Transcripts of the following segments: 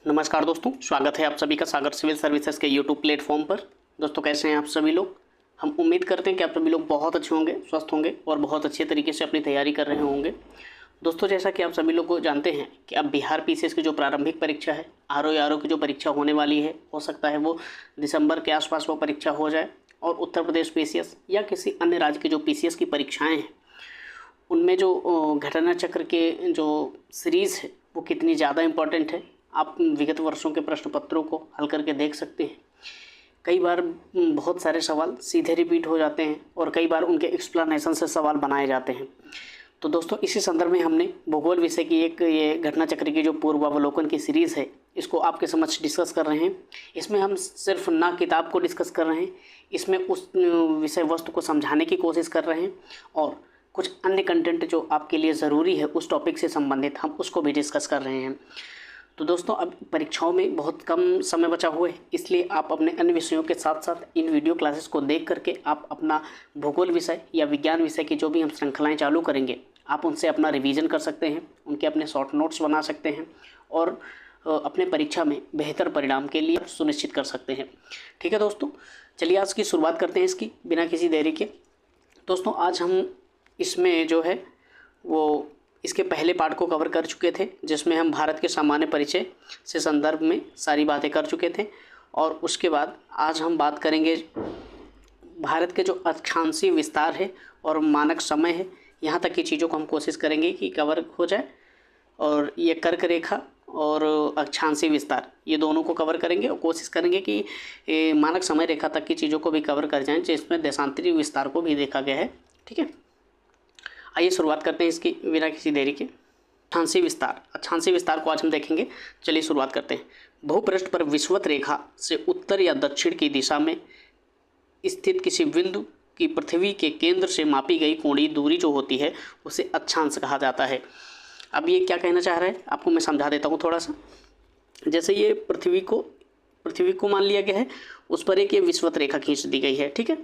नमस्कार दोस्तों, स्वागत है आप सभी का सागर सिविल सर्विसेज के यूट्यूब प्लेटफॉर्म पर। दोस्तों कैसे हैं आप सभी लोग। हम उम्मीद करते हैं कि आप सभी लोग बहुत अच्छे होंगे, स्वस्थ होंगे और बहुत अच्छे तरीके से अपनी तैयारी कर रहे होंगे। दोस्तों जैसा कि आप सभी लोग जानते हैं कि अब बिहार पीसीएस की जो प्रारंभिक परीक्षा है, आरओ की जो परीक्षा होने वाली है, हो सकता है वो दिसंबर के आसपास वो परीक्षा हो जाए। और उत्तर प्रदेश पीसीएस या किसी अन्य राज्य की जो पीसीएस की परीक्षाएँ हैं, उनमें जो घटना चक्र के जो सीरीज़ है वो कितनी ज़्यादा इम्पोर्टेंट है, आप विगत वर्षों के प्रश्न पत्रों को हल करके देख सकते हैं। कई बार बहुत सारे सवाल सीधे रिपीट हो जाते हैं और कई बार उनके एक्सप्लेनेशन से सवाल बनाए जाते हैं। तो दोस्तों इसी संदर्भ में हमने भूगोल विषय की एक ये घटना चक्र की जो पूर्वावलोकन की सीरीज़ है, इसको आपके समक्ष डिस्कस कर रहे हैं। इसमें हम सिर्फ ना किताब को डिस्कस कर रहे हैं, इसमें उस विषय वस्तु को समझाने की कोशिश कर रहे हैं और कुछ अन्य कंटेंट जो आपके लिए ज़रूरी है उस टॉपिक से संबंधित हम उसको भी डिस्कस कर रहे हैं। तो दोस्तों अब परीक्षाओं में बहुत कम समय बचा हुआ है, इसलिए आप अपने अन्य विषयों के साथ साथ इन वीडियो क्लासेस को देख करके आप अपना भूगोल विषय या विज्ञान विषय की जो भी हम श्रृंखलाएँ चालू करेंगे, आप उनसे अपना रिवीजन कर सकते हैं, उनके अपने शॉर्ट नोट्स बना सकते हैं और अपने परीक्षा में बेहतर परिणाम के लिए सुनिश्चित कर सकते हैं। ठीक है दोस्तों, चलिए आज की शुरुआत करते हैं इसकी बिना किसी देरी के। दोस्तों आज हम इसमें जो है वो इसके पहले पार्ट को कवर कर चुके थे, जिसमें हम भारत के सामान्य परिचय से संदर्भ में सारी बातें कर चुके थे। और उसके बाद आज हम बात करेंगे भारत के जो अक्षांशीय विस्तार है और मानक समय है, यहाँ तक की चीज़ों को हम कोशिश करेंगे कि कवर हो जाए। और ये कर्क रेखा और अक्षांशीय विस्तार ये दोनों को कवर करेंगे और कोशिश करेंगे कि मानक समय रेखा तक की चीज़ों को भी कवर कर जाएँ, जिसमें देशांतरी विस्तार को भी देखा गया है। ठीक है, आइए शुरुआत करते हैं इसकी बिना किसी देरी के। अक्षांशीय विस्तार को आज हम देखेंगे। चलिए शुरुआत करते हैं। भूपृष्ठ पर विषुवत रेखा से उत्तर या दक्षिण की दिशा में स्थित किसी बिंदु की पृथ्वी के केंद्र से मापी गई कोणीय दूरी जो होती है उसे अक्षांश कहा जाता है। अब ये क्या कहना चाह रहा है आपको मैं समझा देता हूँ थोड़ा सा। जैसे ये पृथ्वी को मान लिया गया है, उस पर एक ये विषुवत रेखा खींच दी गई है। ठीक है,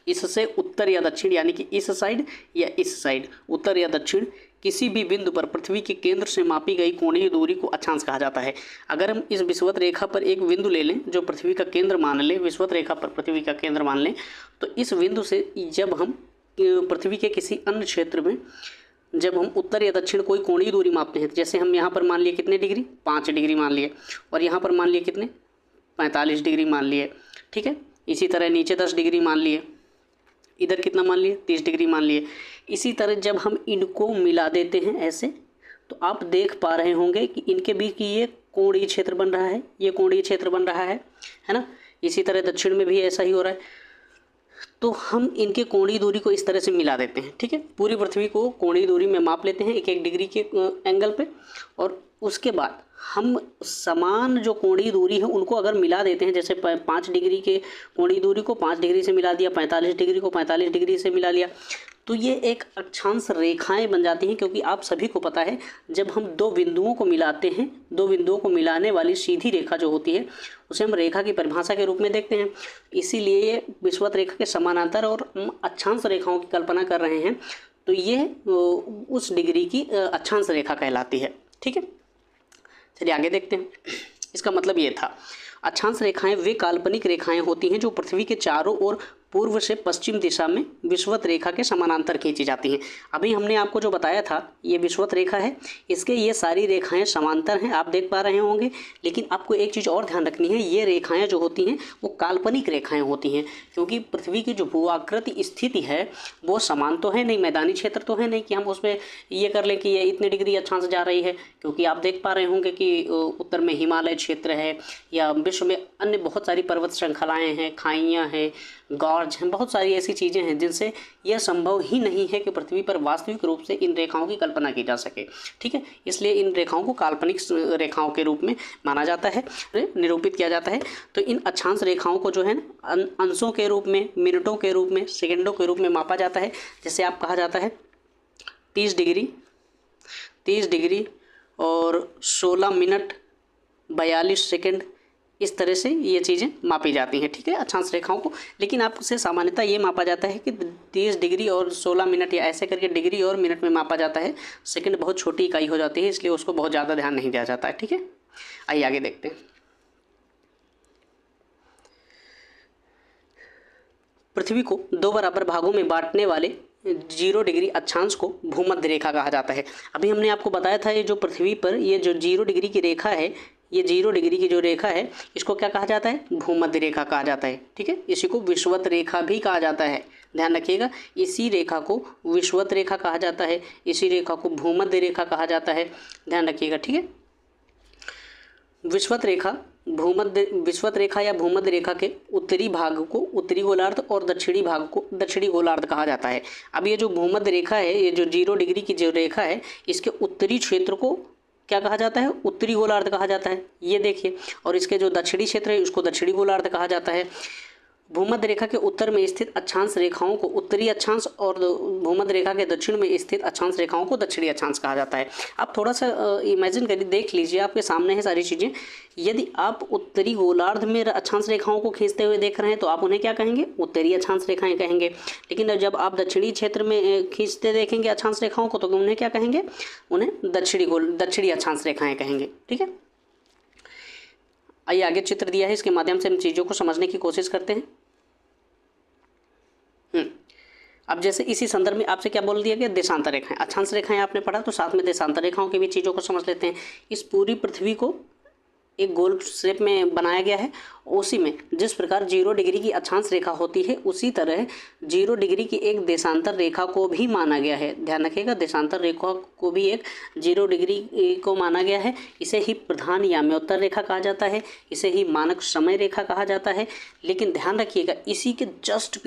इससे उत्तर या दक्षिण यानी कि इस साइड या इस साइड, उत्तर या दक्षिण किसी भी बिंदु पर पृथ्वी के केंद्र से मापी गई कोणीय दूरी को अक्षांश कहा जाता है। अगर हम इस विषुवत रेखा पर एक बिंदु ले लें जो पृथ्वी का केंद्र मान लें, विषुवत रेखा पर पृथ्वी का केंद्र मान लें, तो इस बिंदु से जब हम पृथ्वी के किसी अन्य क्षेत्र में जब हम उत्तर या दक्षिण कोई कोणीय दूरी मापते हैं, जैसे हम यहाँ पर मान लिए कितने डिग्री, 5 डिग्री मान लिए, और यहाँ पर मान लिए कितने 45 डिग्री मान लिए। ठीक है, इसी तरह नीचे 10 डिग्री मान लिए, इधर कितना मान लिए 30 डिग्री मान लिए। इसी तरह जब हम इनको मिला देते हैं ऐसे, तो आप देख पा रहे होंगे कि इनके बीच की ये कोणीय क्षेत्र बन रहा है, ये कोणीय क्षेत्र बन रहा है ना। इसी तरह दक्षिण में भी ऐसा ही हो रहा है। तो हम इनके कोणीय दूरी को इस तरह से मिला देते हैं। ठीक है, पूरी पृथ्वी को कोणीय दूरी में माप लेते हैं 1-1 डिग्री के एंगल पे, और उसके बाद हम समान जो कोणीय दूरी है उनको अगर मिला देते हैं, जैसे 5 डिग्री के कोणीय दूरी को 5 डिग्री से मिला दिया, 45 डिग्री को 45 डिग्री से मिला लिया, तो ये एक अक्षांश रेखाएं बन जाती हैं। क्योंकि आप सभी को पता है जब हम दो बिंदुओं को मिलाते हैं, दो बिंदुओं को मिलाने वाली सीधी रेखा जो होती है उसे हम रेखा की परिभाषा के रूप में देखते हैं। इसीलिए ये विषुवत रेखा के समानांतर और अक्षांश रेखाओं की कल्पना कर रहे हैं, तो ये उस डिग्री की अक्षांश रेखा कहलाती है। ठीक है, चलिए आगे देखते हैं। इसका मतलब ये था, अक्षांश रेखाएं वे काल्पनिक रेखाएं होती हैं जो पृथ्वी के चारों ओर पूर्व से पश्चिम दिशा में विषुवत रेखा के समानांतर खींची जाती हैं। अभी हमने आपको जो बताया था ये विषुवत रेखा है, इसके ये सारी रेखाएं समांतर हैं, आप देख पा रहे होंगे। लेकिन आपको एक चीज़ और ध्यान रखनी है, ये रेखाएं जो होती हैं वो काल्पनिक रेखाएं होती हैं, क्योंकि पृथ्वी की जो भूआकृति स्थिति है वो समान तो है नहीं, मैदानी क्षेत्र तो है नहीं कि हम उसमें ये कर लें कि ये इतने डिग्री अक्षांश जा रही है। क्योंकि आप देख पा रहे होंगे कि उत्तर में हिमालय क्षेत्र है या विश्व में अन्य बहुत सारी पर्वत श्रृंखलाएँ हैं, खाइयाँ हैं, गॉर्ज हैं, बहुत सारी ऐसी चीज़ें हैं जिनसे यह संभव ही नहीं है कि पृथ्वी पर वास्तविक रूप से इन रेखाओं की कल्पना की जा सके। ठीक है, इसलिए इन रेखाओं को काल्पनिक रेखाओं के रूप में माना जाता है, निरूपित किया जाता है। तो इन अक्षांश रेखाओं को जो है अंशों के रूप में, मिनटों के रूप में, सेकंडों के रूप में मापा जाता है। जैसे आप कहा जाता है 30 डिग्री और 16 मिनट 42 सेकेंड, इस तरह से ये चीज़ें मापी जाती हैं। ठीक है, अक्षांश रेखाओं को। लेकिन आपसे सामान्यतः ये मापा जाता है कि 30 डिग्री और 16 मिनट या ऐसे करके डिग्री और मिनट में मापा जाता है। सेकंड बहुत छोटी इकाई हो जाती है, इसलिए उसको बहुत ज़्यादा ध्यान नहीं दिया जाता है। ठीक है, आइए आगे देखते हैं। पृथ्वी को दो बराबर भागों में बांटने वाले 0 डिग्री अक्षांश को भूमध्य रेखा कहा जाता है। अभी हमने आपको बताया था ये जो पृथ्वी पर ये जो 0 डिग्री की रेखा है, ये 0 डिग्री की जो रेखा है इसको क्या कहा जाता है? भूमध्य रेखा कहा जाता है। ठीक है, इसी को विषुवत रेखा भी कहा जाता है। ध्यान रखिएगा, इसी रेखा को विषुवत रेखा कहा जाता है, इसी रेखा को भूमध्य रेखा कहा जाता है। ध्यान रखिएगा, ठीक है। विषुवत रेखा या भूमध्य रेखा के उत्तरी भाग को उत्तरी गोलार्ध और दक्षिणी भाग को दक्षिणी गोलार्ध कहा जाता है। अब ये जो भूमध्य रेखा है, ये जो 0 डिग्री की जो रेखा है, इसके उत्तरी क्षेत्र को क्या कहा जाता है? उत्तरी गोलार्ध कहा जाता है। ये देखिए, और इसके जो दक्षिणी क्षेत्र है उसको दक्षिणी गोलार्ध कहा जाता है। भूमध्य रेखा के उत्तर में स्थित अक्षांश रेखाओं को उत्तरी अक्षांश और भूमध्य रेखा के दक्षिण में स्थित अक्षांश रेखाओं को दक्षिणी अक्षांश कहा जाता है। आप थोड़ा सा इमेजिन करिए, देख लीजिए, आपके सामने है सारी चीज़ें। यदि आप उत्तरी गोलार्ध में अक्षांश रेखाओं को खींचते हुए देख रहे हैं तो आप उन्हें क्या कहेंगे? उत्तरी अक्षांश रेखाएं कहेंगे। लेकिन जब आप दक्षिणी क्षेत्र में खींचते देखेंगे अक्षांश रेखाओं को तो उन्हें क्या कहेंगे? उन्हें दक्षिणी अक्षांश रेखाएं कहेंगे। ठीक है, आइए आगे चित्र दिया है, इसके माध्यम से हम चीज़ों को समझने की कोशिश करते हैं। अब जैसे इसी संदर्भ में आपसे क्या बोल दिया गया? देशांतर रेखाएं। अक्षांश रेखाएं आपने पढ़ा, तो साथ में देशांतर रेखाओं की भी चीज़ों को समझ लेते हैं। इस पूरी पृथ्वी को एक गोल शेप में बनाया गया है। उसी में जिस प्रकार 0 डिग्री की अक्षांश रेखा होती है, उसी तरह 0 डिग्री की एक देशांतर रेखा को भी माना गया है। ध्यान रखिएगा, देशांतर रेखा को भी एक 0 डिग्री को माना गया है। इसे ही प्रधान याम्योत्तर रेखा कहा जाता है, इसे ही मानक समय रेखा कहा जाता है। लेकिन ध्यान रखिएगा, इसी के जस्ट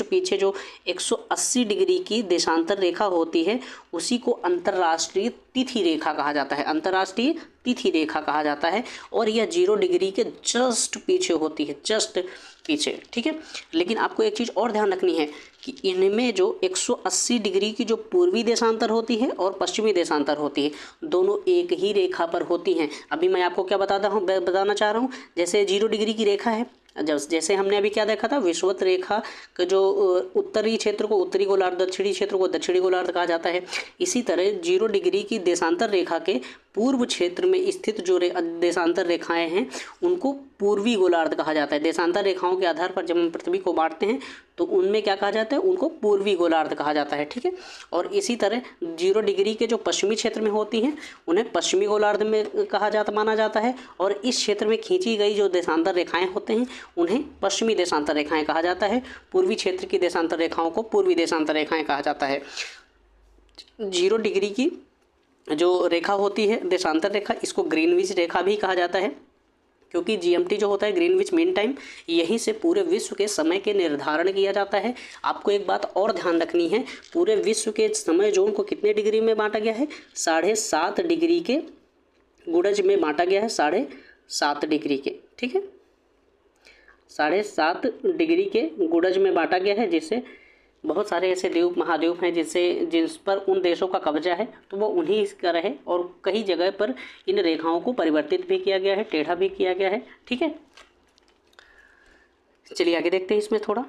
पीछे जो 180 डिग्री की देशांतर रेखा होती है उसी को अंतर्राष्ट्रीय तिथि रेखा कहा जाता है। अंतर्राष्ट्रीय तिथि रेखा कहा जाता है, और यह 0 डिग्री के जस्ट पीछे होती है, जस्ट पीछे। ठीक है, लेकिन आपको एक चीज़ और ध्यान रखनी है कि इनमें जो 180 डिग्री की जो पूर्वी देशांतर होती है और पश्चिमी देशांतर होती है, दोनों एक ही रेखा पर होती हैं। अभी मैं आपको क्या बताना चाह रहा हूँ, जैसे 0 डिग्री की रेखा है, जैसे हमने अभी क्या देखा था, विषुवत रेखा का जो उत्तरी क्षेत्र को उत्तरी गोलार्ध, दक्षिणी क्षेत्र को दक्षिणी गोलार्ध कहा जाता है। इसी तरह 0 डिग्री की देशांतर रेखा के पूर्व क्षेत्र में स्थित जो देशांतर रेखाएं हैं उनको पूर्वी गोलार्ध कहा जाता है। देशांतर रेखाओं के आधार पर जब हम पृथ्वी को बांटते हैं तो उनमें क्या कहा जाता है? उनको पूर्वी गोलार्ध कहा जाता है। ठीक है, और इसी तरह 0 डिग्री के जो पश्चिमी क्षेत्र में होती हैं उन्हें पश्चिमी गोलार्ध में माना जाता है, और इस क्षेत्र में खींची गई जो देशांतर रेखाएं होते हैं उन्हें पश्चिमी देशांतर रेखाएं कहा जाता है। पूर्वी क्षेत्र की देशांतर रेखाओं को पूर्वी देशांतर रेखाएं कहा जाता है। 0 डिग्री की जो रेखा होती है देशांतर रेखा, इसको ग्रीनविच रेखा भी कहा जाता है, क्योंकि GMT जो होता है ग्रीनविच मीन टाइम, यहीं से पूरे विश्व के समय के निर्धारण किया जाता है। आपको एक बात और ध्यान रखनी है, पूरे विश्व के समय जोन को कितने डिग्री में बांटा गया है? 7.5 डिग्री के गुणज में बांटा गया है, 7.5 डिग्री के। ठीक है, 7.5 डिग्री के गुणज में बांटा गया है, जिससे बहुत सारे ऐसे द्वीप महाद्वीप हैं जिस पर उन देशों का कब्जा है, तो वो उन्हीं का रहे, और कई जगह पर इन रेखाओं को परिवर्तित भी किया गया है, टेढ़ा भी किया गया है। ठीक है, चलिए आगे देखते हैं। इसमें थोड़ा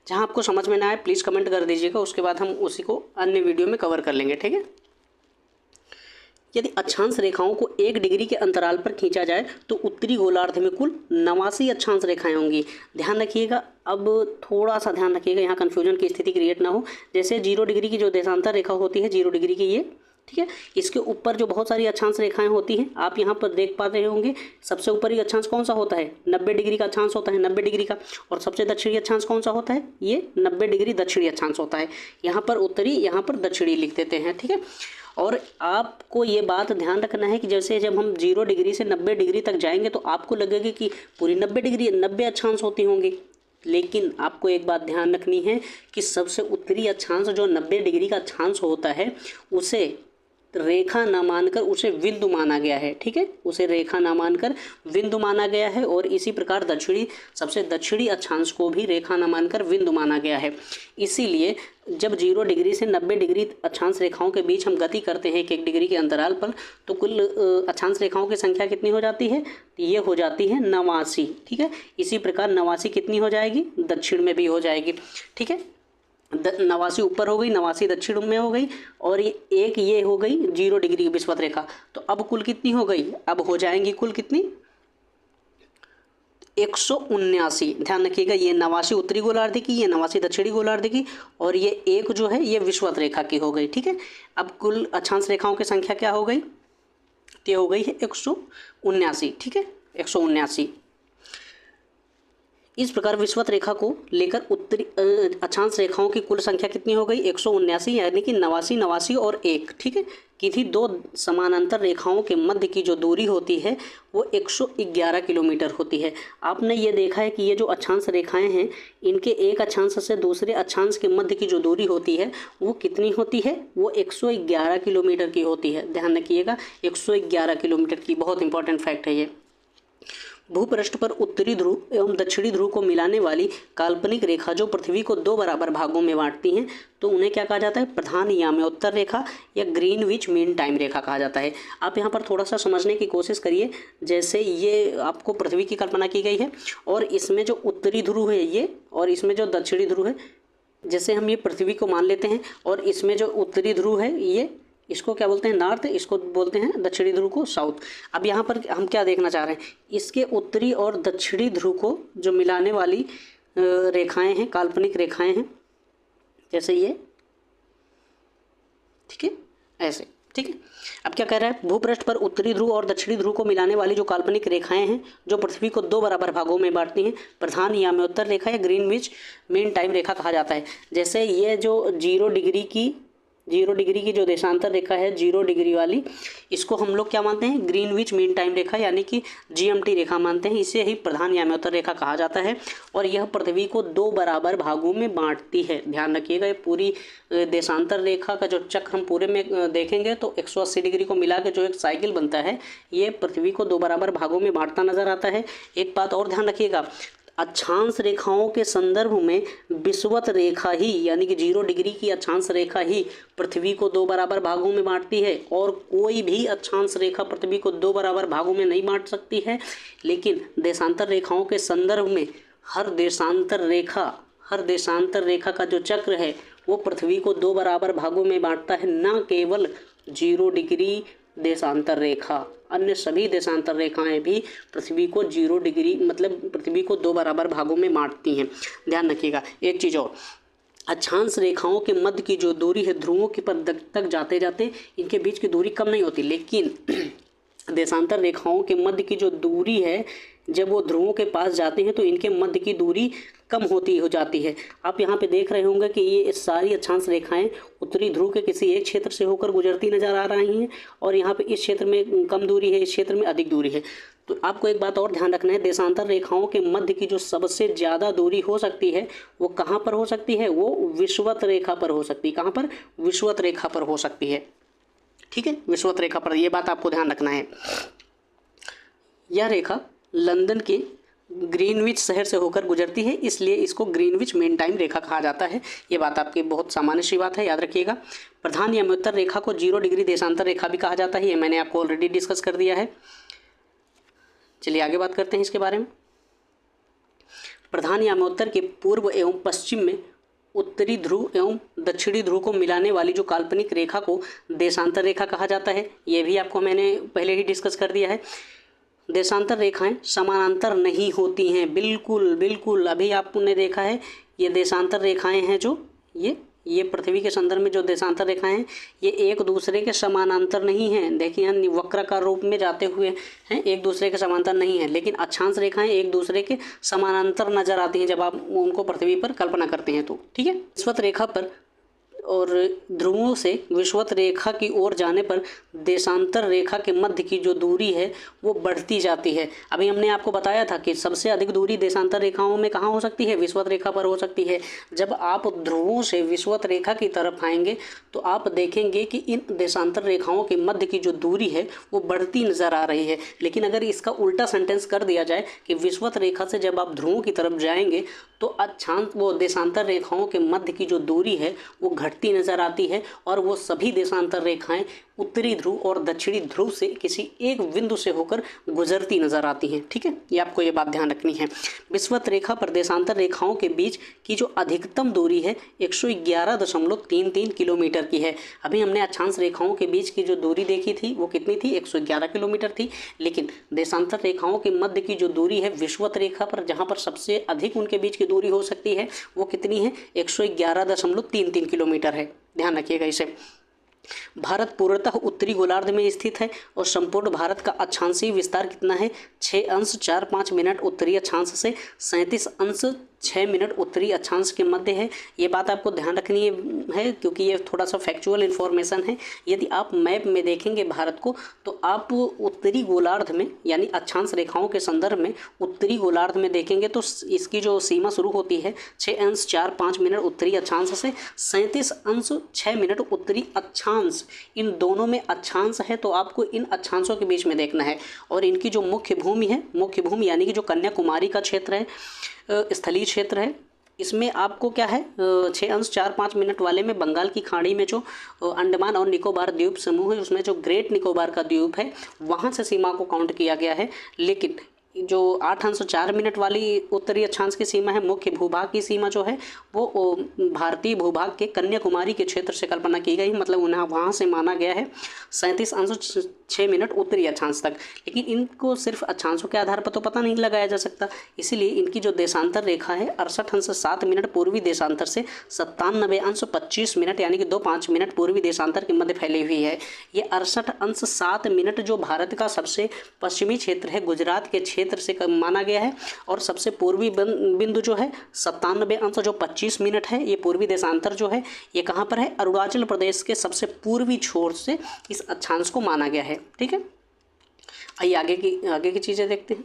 जहां आपको समझ में ना आए प्लीज़ कमेंट कर दीजिएगा, उसके बाद हम उसी को अन्य वीडियो में कवर कर लेंगे। ठीक है, यदि अक्षांश रेखाओं को 1 डिग्री के अंतराल पर खींचा जाए तो उत्तरी गोलार्ध में कुल 89 अक्षांश रेखाएं होंगी। ध्यान रखिएगा, अब थोड़ा सा ध्यान रखिएगा, यहाँ कन्फ्यूजन की स्थिति क्रिएट ना हो। जैसे 0 डिग्री की जो देशांतर रेखा होती है, 0 डिग्री की ये, ठीक है, इसके ऊपर जो बहुत सारी अक्षांश रेखाएं होती हैं, आप यहाँ पर देख पाते होंगे। सबसे ऊपरी अक्षांश कौन सा होता है? 90 डिग्री का अक्षांश होता है, 90 डिग्री का। और सबसे दक्षिणी अक्षांश कौन सा होता है? ये 90 डिग्री दक्षिणी अक्षांश होता है। यहाँ पर उत्तरी, यहाँ पर दक्षिणी लिख देते हैं। ठीक है, और आपको ये बात ध्यान रखना है कि जैसे जब हम 0 डिग्री से 90 डिग्री तक जाएंगे तो आपको लगेगा कि पूरी 90 डिग्री 90 अक्षांश होती होंगी, लेकिन आपको एक बात ध्यान रखनी है कि सबसे उत्तरी अक्षांश जो 90 डिग्री का अक्षांश होता है उसे रेखा ना मानकर उसे बिंदु माना गया है। ठीक है, उसे रेखा ना मानकर बिंदु माना गया है, और इसी प्रकार सबसे दक्षिणी अक्षांश को भी रेखा ना मानकर बिंदु माना गया है। इसीलिए जब 0 डिग्री से 90 डिग्री अक्षांश रेखाओं के बीच हम गति करते हैं 1 डिग्री के अंतराल पर, तो कुल अक्षांश रेखाओं की संख्या कितनी हो जाती है? ये हो जाती है 89। ठीक है, इसी प्रकार 89 कितनी हो जाएगी? दक्षिण में भी हो जाएगी। ठीक है, 89 ऊपर हो गई, 89 दक्षिण में हो गई, और ये हो गई 0 डिग्री की विषुवत रेखा। तो अब कुल कितनी हो गई, अब हो जाएंगी कुल कितनी 179। ध्यान रखिएगा, ये 89 उत्तरी गोलार्ध की, ये 89 दक्षिणी गोलार्ध की, और ये एक जो है ये विषुवत रेखा की हो गई। ठीक है, अब कुल अक्षांश रेखाओं की संख्या क्या हो गई, ये हो गई है 179। ठीक है, 179। इस प्रकार विषुवत रेखा को लेकर उत्तरी अक्षांश रेखाओं की कुल संख्या कितनी हो गई 179, यानी कि 89, 89 और 1। ठीक है, किसी दो समानांतर रेखाओं के मध्य की जो दूरी होती है वो 111 किलोमीटर होती है। आपने ये देखा है कि ये जो अक्षांश रेखाएं हैं इनके एक अक्षांश से दूसरे अक्षांश के मध्य की जो दूरी होती है वो कितनी होती है, वो 111 किलोमीटर की होती है। ध्यान रखिएगा, 111 किलोमीटर की, बहुत इंपॉर्टेंट फैक्ट है ये। भूपृष्ठ पर उत्तरी ध्रुव एवं दक्षिणी ध्रुव को मिलाने वाली काल्पनिक रेखा जो पृथ्वी को 2 बराबर भागों में बांटती हैं, तो उन्हें क्या कहा जाता है, प्रधान याम्योत्तर रेखा या ग्रीनविच मीन टाइम रेखा कहा जाता है। आप यहाँ पर थोड़ा सा समझने की कोशिश करिए। जैसे ये आपको पृथ्वी की कल्पना की गई है और इसमें जो उत्तरी ध्रुव है ये, और इसमें जो दक्षिणी ध्रुव है, जैसे हम ये पृथ्वी को मान लेते हैं, और इसमें जो उत्तरी ध्रुव है ये, इसको क्या बोलते हैं नॉर्थ, इसको बोलते हैं दक्षिणी ध्रुव को साउथ। अब यहाँ पर हम क्या देखना चाह रहे हैं, इसके उत्तरी और दक्षिणी ध्रुव को जो मिलाने वाली रेखाएं हैं, काल्पनिक रेखाएं हैं, जैसे ये, ठीक है, ऐसे। ठीक है, अब क्या कह रहा है, भूपृष्ठ पर उत्तरी ध्रुव और दक्षिणी ध्रुव को मिलाने वाली जो काल्पनिक रेखाएं हैं जो पृथ्वी को 2 बराबर भागों में बांटती हैं, प्रधान याम्योत्तर रेखा या ग्रीनविच मीन टाइम रेखा कहा जाता है। जैसे ये जो 0 डिग्री की जो देशांतर रेखा है 0 डिग्री वाली, इसको हम लोग क्या मानते हैं, ग्रीनविच मीन टाइम रेखा यानी कि GMT रेखा मानते हैं। इसे ही प्रधान याम्योत्तर रेखा कहा जाता है, और यह पृथ्वी को 2 बराबर भागों में बांटती है। ध्यान रखिएगा, ये पूरी देशांतर रेखा का जो चक्र हम पूरे में देखेंगे तो 180 डिग्री को मिला के जो एक साइकिल बनता है, ये पृथ्वी को 2 बराबर भागों में बांटता नजर आता है। एक बात और ध्यान रखिएगा, अक्षांश रेखाओं के संदर्भ में विषुवत रेखा ही यानी कि 0 डिग्री की अक्षांश रेखा ही पृथ्वी को 2 बराबर भागों में बांटती है, और कोई भी अक्षांश रेखा पृथ्वी को 2 बराबर भागों में नहीं बांट सकती है। लेकिन देशांतर रेखाओं के संदर्भ में हर देशांतर रेखा का जो चक्र है वो पृथ्वी को 2 बराबर भागों में बांटता है, न केवल 0 डिग्री देशांतर रेखा, अन्य सभी देशांतर रेखाएं भी पृथ्वी को 0 डिग्री मतलब पृथ्वी को 2 बराबर भागों में बांटती हैं। ध्यान रखिएगा, एक चीज़ और, अक्षांश रेखाओं के मध्य की जो दूरी है ध्रुवों के पर तक जाते जाते इनके बीच की दूरी कम नहीं होती, लेकिन देशांतर रेखाओं के मध्य की जो दूरी है जब वो ध्रुवों के पास जाते हैं तो इनके मध्य की दूरी कम होती हो जाती है। आप यहाँ पे देख रहे होंगे कि ये सारी अक्षांश रेखाएं उत्तरी ध्रुव के किसी एक क्षेत्र से होकर गुजरती नजर आ रही हैं, और यहाँ पे इस क्षेत्र में कम दूरी है, इस क्षेत्र में अधिक दूरी है। तो आपको एक बात और ध्यान रखना है, देशांतर रेखाओं के मध्य की जो सबसे ज़्यादा दूरी हो सकती है वो कहाँ पर हो सकती है, वो विषुवत रेखा पर हो सकती है। कहाँ पर, विषुवत रेखा पर हो सकती है। ठीक है, विषुवत रेखा पर, ये बात आपको ध्यान रखना है। यह रेखा लंदन के ग्रीनविच शहर से होकर गुजरती है, इसलिए इसको ग्रीनविच मीन टाइम रेखा कहा जाता है। ये बात आपकी बहुत सामान्य सी बात है, याद रखिएगा। प्रधान याम्योत्तर रेखा को 0 डिग्री देशांतर रेखा भी कहा जाता है, ये मैंने आपको ऑलरेडी डिस्कस कर दिया है। चलिए आगे बात करते हैं इसके बारे में। प्रधान याम्योत्तर के पूर्व एवं पश्चिम में उत्तरी ध्रुव एवं दक्षिणी ध्रुव को मिलाने वाली जो काल्पनिक रेखा को देशांतर रेखा कहा जाता है, ये भी आपको मैंने पहले ही डिस्कस कर दिया है। देशांतर रेखाएं समानांतर नहीं होती हैं, बिल्कुल। अभी आपने देखा है ये देशांतर रेखाएं हैं जो ये पृथ्वी के संदर्भ में जो देशांतर रेखाएं हैं ये एक दूसरे के समानांतर नहीं हैं। देखिए यहाँ वक्राकार रूप में जाते हुए हैं, एक दूसरे के समांतर नहीं है, लेकिन अक्षांश रेखाएं एक दूसरे के समानांतर नजर आती हैं जब आप उनको पृथ्वी पर कल्पना करते हैं तो। ठीक है, विषुवत रेखा पर और ध्रुवों से विषुवत रेखा की ओर जाने पर देशांतर रेखा के मध्य की जो दूरी है वो बढ़ती जाती है। अभी हमने आपको बताया था कि सबसे अधिक दूरी देशांतर रेखाओं में कहाँ हो सकती है, विषुवत रेखा पर हो सकती है। जब आप ध्रुवों से विषुवत रेखा की तरफ आएंगे तो आप देखेंगे कि इन देशांतर रेखाओं के मध्य की जो दूरी है वो बढ़ती नज़र आ रही है। लेकिन अगर इसका उल्टा सेंटेंस कर दिया जाए कि विषुवत रेखा से जब आप ध्रुवों की तरफ जाएंगे तो वो देशांतर रेखाओं के मध्य की जो दूरी है वो घटती नज़र आती है, और वो सभी देशांतर रेखाएं उत्तरी ध्रुव और दक्षिणी ध्रुव से किसी एक बिंदु से होकर गुजरती नजर आती हैं। ठीक है, ये आपको ये बात ध्यान रखनी है। विषुवत रेखा पर देशांतर रेखाओं के बीच की जो अधिकतम दूरी है 111.33 किलोमीटर की है। अभी हमने अक्षांश रेखाओं के बीच की जो दूरी देखी थी वो कितनी थी, 111 किलोमीटर थी। लेकिन देशांतर रेखाओं के मध्य की जो दूरी है विषुवत रेखा पर, जहाँ पर सबसे अधिक उनके बीच की दूरी हो सकती है, वो कितनी है, 111.33 किलोमीटर है। ध्यान रखिएगा इसे। भारत पूर्णतः उत्तरी गोलार्ध में स्थित है और संपूर्ण भारत का अक्षांशीय विस्तार कितना है, 6°45' उत्तरी अक्षांश से 37°6' उत्तरी अक्षांश के मध्य है। ये बात आपको ध्यान रखनी है क्योंकि ये थोड़ा सा फैक्चुअल इन्फॉर्मेशन है। यदि आप मैप में देखेंगे भारत को तो आप उत्तरी गोलार्ध में यानी अक्षांश रेखाओं के संदर्भ में उत्तरी गोलार्ध में देखेंगे तो इसकी जो सीमा शुरू होती है 6°45' उत्तरी अक्षांश से 37°6' उत्तरी अक्षांश। इन दोनों में अक्षांश है तो आपको इन अक्षांशों के बीच में देखना है। और इनकी जो मुख्य भूमि है, मुख्य भूमि यानी कि जो कन्याकुमारी का क्षेत्र है, स्थलीय क्षेत्र है, इसमें आपको क्या है 6°45' वाले में बंगाल की खाड़ी में जो अंडमान और निकोबार द्वीप समूह है उसमें जो ग्रेट निकोबार का द्वीप है वहाँ से सीमा को काउंट किया गया है। लेकिन जो 8°04' वाली उत्तरी अक्षांश की सीमा है, मुख्य भूभाग की सीमा जो है वो भारतीय भूभाग के कन्याकुमारी के क्षेत्र से कल्पना की गई, मतलब उन्हें वहाँ से माना गया है 37°6' उत्तरी अक्षांश तक। लेकिन इनको सिर्फ अक्षांशों के आधार पर तो पता नहीं लगाया जा सकता, इसलिए इनकी जो देशांतर रेखा है 68°7' पूर्वी देशांतर से 97°25' यानी कि 2-5 पूर्वी देशांतर के मध्य फैली हुई है। ये 68°7' जो भारत का सबसे पश्चिमी क्षेत्र है, गुजरात के क्षेत्र से माना गया है। और सबसे पूर्वी बिंदु जो है 97°25' है। ये पूर्वी देशांतर जो है ये कहाँ पर है, अरुणाचल प्रदेश के सबसे पूर्वी छोर से इस अक्षांश को माना गया है। ठीक है, आइए आगे की चीज़ें देखते हैं।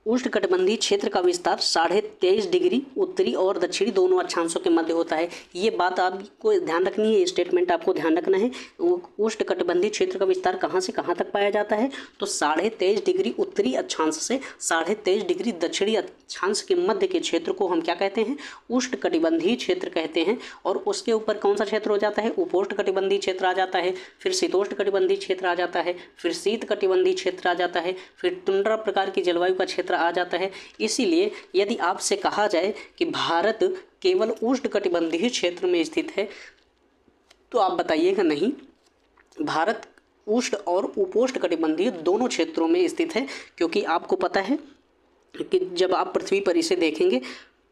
उष्णकटिबंधीय क्षेत्र का विस्तार 23.5 डिग्री उत्तरी और दक्षिणी दोनों अक्षांशों के मध्य होता है। ये बात आपको ध्यान रखनी है, स्टेटमेंट आपको ध्यान रखना है। उष्णकटिबंधीय क्षेत्र का विस्तार कहाँ से कहाँ तक पाया जाता है, तो 23.5 डिग्री उत्तरी अक्षांश से 23.5 डिग्री दक्षिणी अक्षांश के मध्य के क्षेत्र को हम क्या कहते हैं, उष्णकटिबंधीय क्षेत्र कहते हैं। और उसके ऊपर कौन सा क्षेत्र हो जाता है, उपोष्णकटिबंधीय क्षेत्र आ जाता है, फिर शीतोष्णकटिबंधीय क्षेत्र आ जाता है, फिर शीतकटिबंधीय क्षेत्र आ जाता है, फिर टुंड्रा प्रकार की जलवायु का क्षेत्र आ जाता है। इसीलिए यदि आपसे कहा जाए कि भारत केवल उष्णकटिबंधीय क्षेत्र में स्थित है तो आप बताइएगा नहीं, भारत उष्ण और उपोष्णकटिबंधीय दोनों क्षेत्रों में स्थित है। क्योंकि आपको पता है कि जब आप पृथ्वी पर इसे देखेंगे